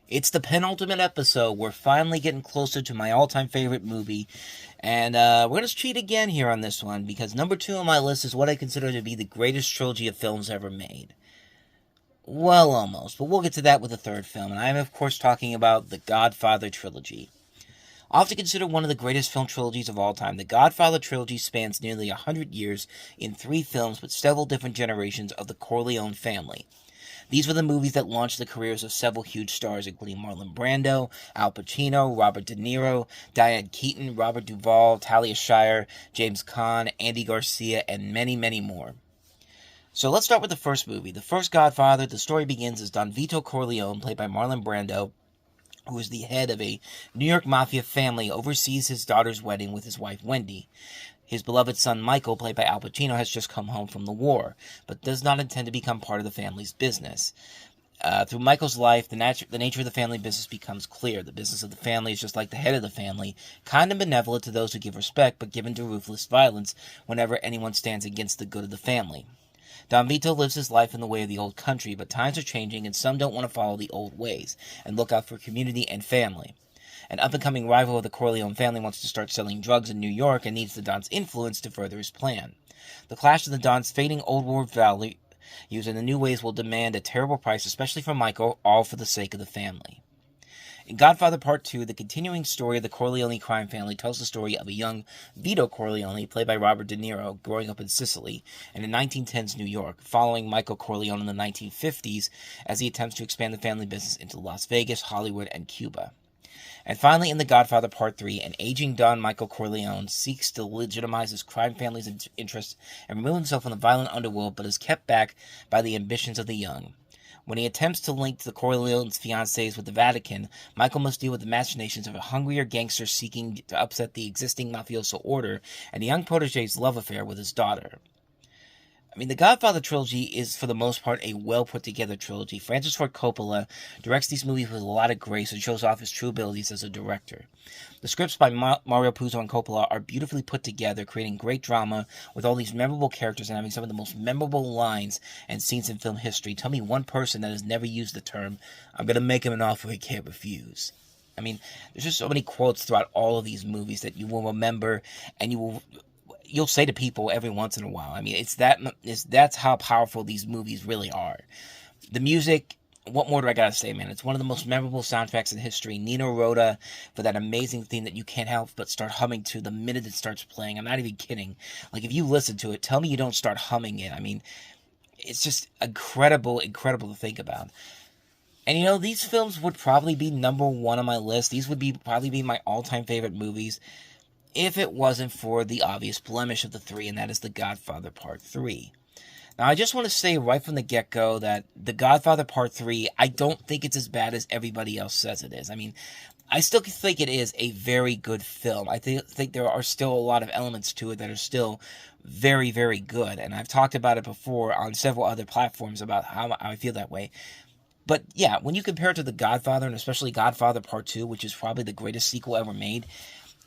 It's the penultimate episode. We're finally getting closer to my all-time favorite movie. And we're going to cheat again here on this one, because number 2 on my list is what I consider to be the greatest trilogy of films ever made. Well, almost. But we'll get to that with the third film. And I'm, of course, talking about the Godfather Trilogy. Often considered one of the greatest film trilogies of all time, the Godfather Trilogy spans nearly 100 years in 3 films with several different generations of the Corleone family. These were the movies that launched the careers of several huge stars, including Marlon Brando, Al Pacino, Robert De Niro, Diane Keaton, Robert Duvall, Talia Shire, James Caan, Andy Garcia, and many, many more. So let's start with the first movie. The first Godfather, the story begins as Don Vito Corleone, played by Marlon Brando, who is the head of a New York mafia family, oversees his daughter's wedding with his wife Wendy. His beloved son Michael, played by Al Pacino, has just come home from the war, but does not intend to become part of the family's business. Through Michael's life, the nature of the family business becomes clear. The business of the family is just like the head of the family, kind and benevolent to those who give respect, but given to ruthless violence whenever anyone stands against the good of the family. Don Vito lives his life in the way of the old country, but times are changing and some don't want to follow the old ways and look out for community and family. An up-and-coming rival of the Corleone family wants to start selling drugs in New York and needs the Don's influence to further his plan. The clash of the Don's fading old world values and the new ways will demand a terrible price, especially for Michael, all for the sake of the family. In Godfather Part 2, the continuing story of the Corleone crime family tells the story of a young Vito Corleone, played by Robert De Niro, growing up in Sicily and in 1910s New York, following Michael Corleone in the 1950s as he attempts to expand the family business into Las Vegas, Hollywood, and Cuba. And finally, in The Godfather Part 3, an aging Don Michael Corleone seeks to legitimize his crime family's interests and remove himself from the violent underworld, but is kept back by the ambitions of the young. When he attempts to link the Corleone's fiancées with the Vatican, Michael must deal with the machinations of a hungrier gangster seeking to upset the existing mafioso order and a young protege's love affair with his daughter. I mean, the Godfather Trilogy is, for the most part, a well-put-together trilogy. Francis Ford Coppola directs these movies with a lot of grace and shows off his true abilities as a director. The scripts by Mario Puzo and Coppola are beautifully put together, creating great drama with all these memorable characters and having some of the most memorable lines and scenes in film history. Tell me one person that has never used the term, "I'm going to make him an offer he can't refuse." I mean, there's just so many quotes throughout all of these movies that you will remember and you'll say to people every once in a while. I mean, that's how powerful these movies really are. The music, what more do I gotta say, man? It's one of the most memorable soundtracks in history. Nino Rota, for that amazing theme that you can't help but start humming to the minute it starts playing. I'm not even kidding. Like, if you listen to it, tell me you don't start humming it. I mean, it's just incredible to think about. And you know, these films would probably be number 1 on my list. These would probably be my all-time favorite movies, if it wasn't for the obvious blemish of the 3, and that is The Godfather Part 3. Now, I just want to say right from the get-go that The Godfather Part 3, I don't think it's as bad as everybody else says it is. I mean, I still think it is a very good film. I think there are still a lot of elements to it that are still very, very good, and I've talked about it before on several other platforms about how I feel that way. But yeah, when you compare it to The Godfather, and especially Godfather Part 2, which is probably the greatest sequel ever made,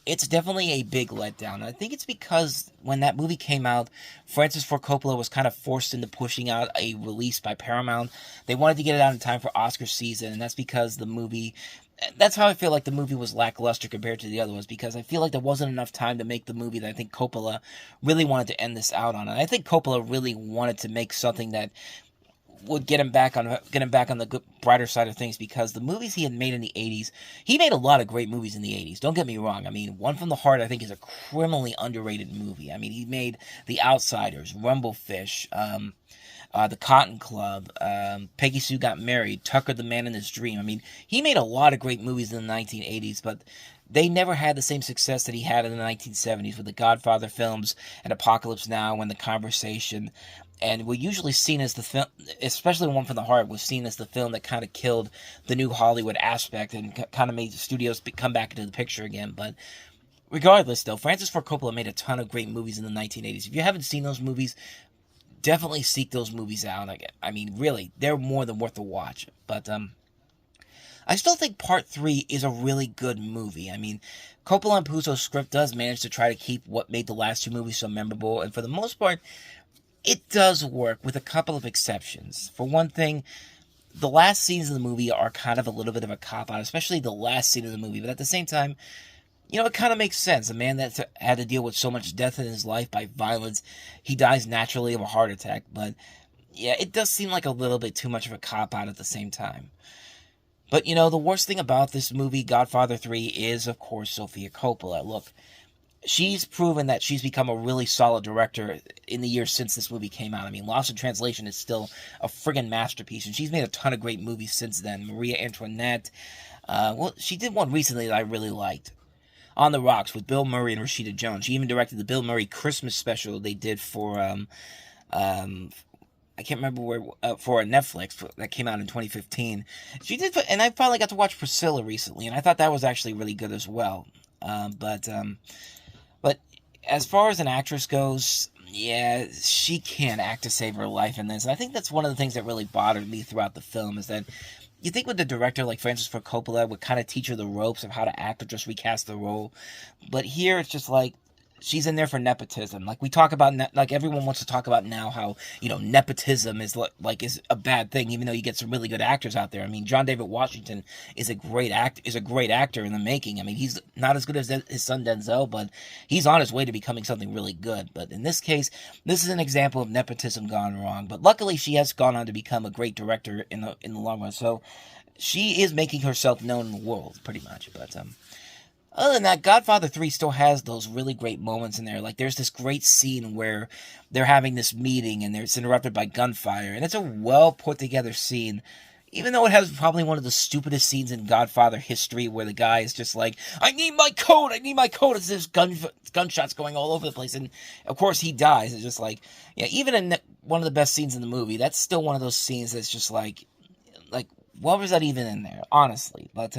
it's definitely a big letdown. And I think it's because when that movie came out, Francis Ford Coppola was kind of forced into pushing out a release by Paramount. They wanted to get it out in time for Oscar season, and that's because that's how I feel like the movie was lackluster compared to the other ones, because I feel like there wasn't enough time to make the movie that I think Coppola really wanted to end this out on. And I think Coppola really wanted to make something that would get him back on the good, brighter side of things, because the movies he had made in the 80s, he made a lot of great movies in the 80s, don't get me wrong. I mean, One from the Heart, I think, is a criminally underrated movie. I mean, he made The Outsiders, Rumblefish, The Cotton Club, Peggy Sue Got Married, Tucker the Man in His Dream. I mean, he made a lot of great movies in the 1980s, but they never had the same success that he had in the 1970s with the Godfather films and Apocalypse Now and The Conversation. And we're usually seen as the film, especially One from the Heart, was seen as the film that kind of killed the new Hollywood aspect and kind of made the studios come back into the picture again. But regardless, though, Francis Ford Coppola made a ton of great movies in the 1980s. If you haven't seen those movies, definitely seek those movies out. I mean, really, they're more than worth a watch. But I still think Part 3 is a really good movie. I mean, Coppola and Puzo's script does manage to try to keep what made the last two movies so memorable, and for the most part, it does work, with a couple of exceptions. For one thing, the last scenes of the movie are kind of a little bit of a cop-out, especially the last scene of the movie, but at the same time, it kind of makes sense. A man that had to deal with so much death in his life by violence, he dies naturally of a heart attack, but yeah, it does seem like a little bit too much of a cop-out at the same time. But, the worst thing about this movie, Godfather 3, is, of course, Sofia Coppola. Look, she's proven that she's become a really solid director in the years since this movie came out. I mean, Lost in Translation is still a friggin' masterpiece, and she's made a ton of great movies since then. Maria Antoinette. She did one recently that I really liked. On the Rocks with Bill Murray and Rashida Jones. She even directed the Bill Murray Christmas special they did for I can't remember where, for a Netflix that came out in 2015. She did, and I finally got to watch Priscilla recently, and I thought that was actually really good as well. But as far as an actress goes, yeah, she can't act to save her life in this. And I think that's one of the things that really bothered me throughout the film, is that you think with the director like Francis Ford Coppola would kind of teach her the ropes of how to act or just recast the role. But here it's just like, she's in there for nepotism. Like we talk about, like everyone wants to talk about now how, nepotism is is a bad thing, even though you get some really good actors out there. I mean, John David Washington is a great actor in the making. I mean, he's not as good as his son Denzel, but he's on his way to becoming something really good. But in this case, this is an example of nepotism gone wrong. But luckily, she has gone on to become a great director in the long run. So she is making herself known in the world, pretty much. But other than that, Godfather 3 still has those really great moments in there. Like, there's this great scene where they're having this meeting and it's interrupted by gunfire. And it's a well-put-together scene, even though it has probably one of the stupidest scenes in Godfather history, where the guy is just like, I need my coat! As there's gunshots going all over the place. And, of course, he dies. It's just like, yeah, even in one of the best scenes in the movie, that's still one of those scenes that's just like, what was that even in there? Honestly. But,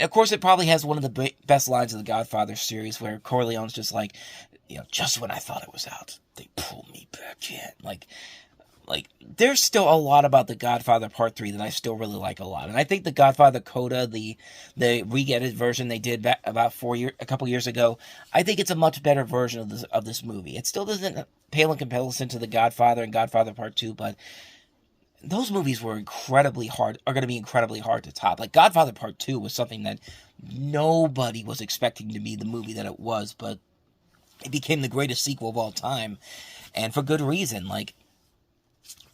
of course, it probably has one of the best lines of the Godfather series, where Corleone's just like, just when I thought it was out, they pulled me back in. Like, there's still a lot about the Godfather Part 3 that I still really like a lot. And I think the Godfather Coda, the re-edited version they did about a couple years ago, I think it's a much better version of this movie. It still doesn't pale in comparison to the Godfather and Godfather Part 2, but those movies were are going to be incredibly hard to top. Like, Godfather Part 2 was something that nobody was expecting to be the movie that it was, but it became the greatest sequel of all time, and for good reason. Like,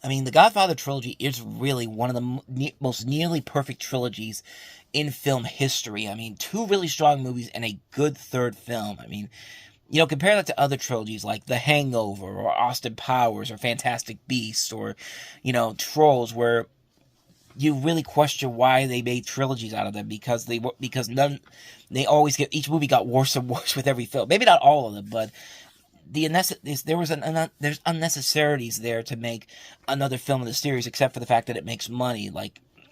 I mean, the Godfather Trilogy is really one of the most nearly perfect trilogies in film history. I mean, two really strong movies and a good third film. I mean, compare that to other trilogies like The Hangover or Austin Powers or Fantastic Beasts or, Trolls, where you really question why they made trilogies out of them, because each movie got worse and worse with every film. Maybe not all of them, but there's unnecessarities there to make another film in the series, except for the fact that it makes money.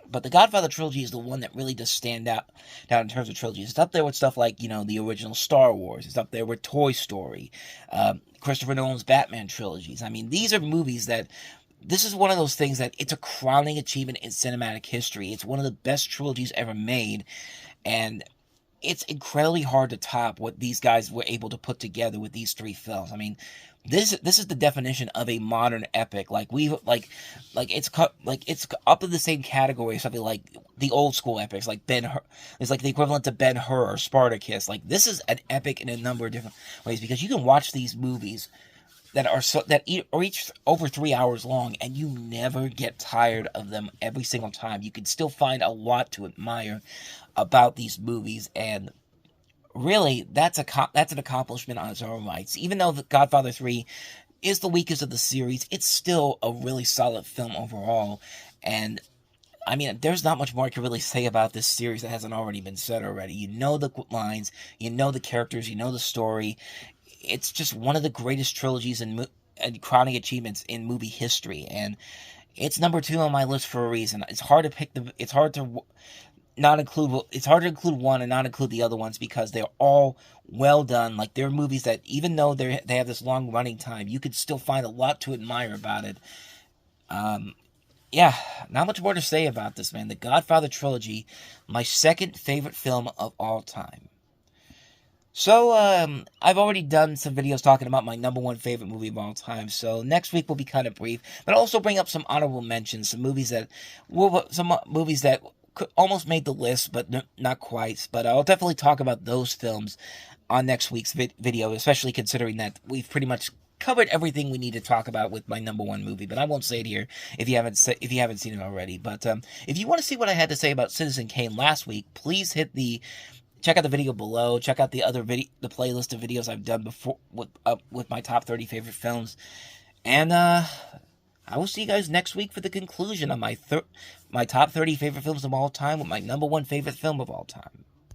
But the Godfather Trilogy is the one that really does stand out in terms of trilogies. It's up there with stuff like, the original Star Wars. It's up there with Toy Story, Christopher Nolan's Batman trilogies. I mean, these are movies that, this is one of those things that it's a crowning achievement in cinematic history. It's one of the best trilogies ever made, and it's incredibly hard to top what these guys were able to put together with these three films. I mean, this is the definition of a modern epic. It's up in the same category as something like the old school epics, like Ben-Hur. It's like the equivalent to Ben-Hur or Spartacus. Like, this is an epic in a number of different ways, because you can watch these movies that are each over 3 hours long, and you never get tired of them every single time. You can still find a lot to admire about these movies, and really, that's an accomplishment on its own rights. Even though The Godfather 3 is the weakest of the series, it's still a really solid film overall. And, I mean, there's not much more I can really say about this series that hasn't already been said already. You know the lines, you know the characters, you know the story. It's just one of the greatest trilogies and crowning achievements in movie history. And it's number 2 on my list for a reason. It's hard to include one and not include the other ones, because they're all well done. Like, they're movies that, even though they have this long running time, you could still find a lot to admire about it. yeah, not much more to say about this, man. The Godfather Trilogy, my second favorite film of all time. So, I've already done some videos talking about my number one favorite movie of all time. So next week will be kind of brief, but I'll also bring up some honorable mentions, some movies that almost made the list, but not quite. But I'll definitely talk about those films on next week's video, especially considering that we've pretty much covered everything we need to talk about with my number one movie. But I won't say it here if you haven't seen it already. But if you want to see what I had to say about Citizen Kane last week, please check out the video below. Check out the playlist of videos I've done before with my top 30 favorite films. And I will see you guys next week for the conclusion of my top 30 favorite films of all time with my number one favorite film of all time.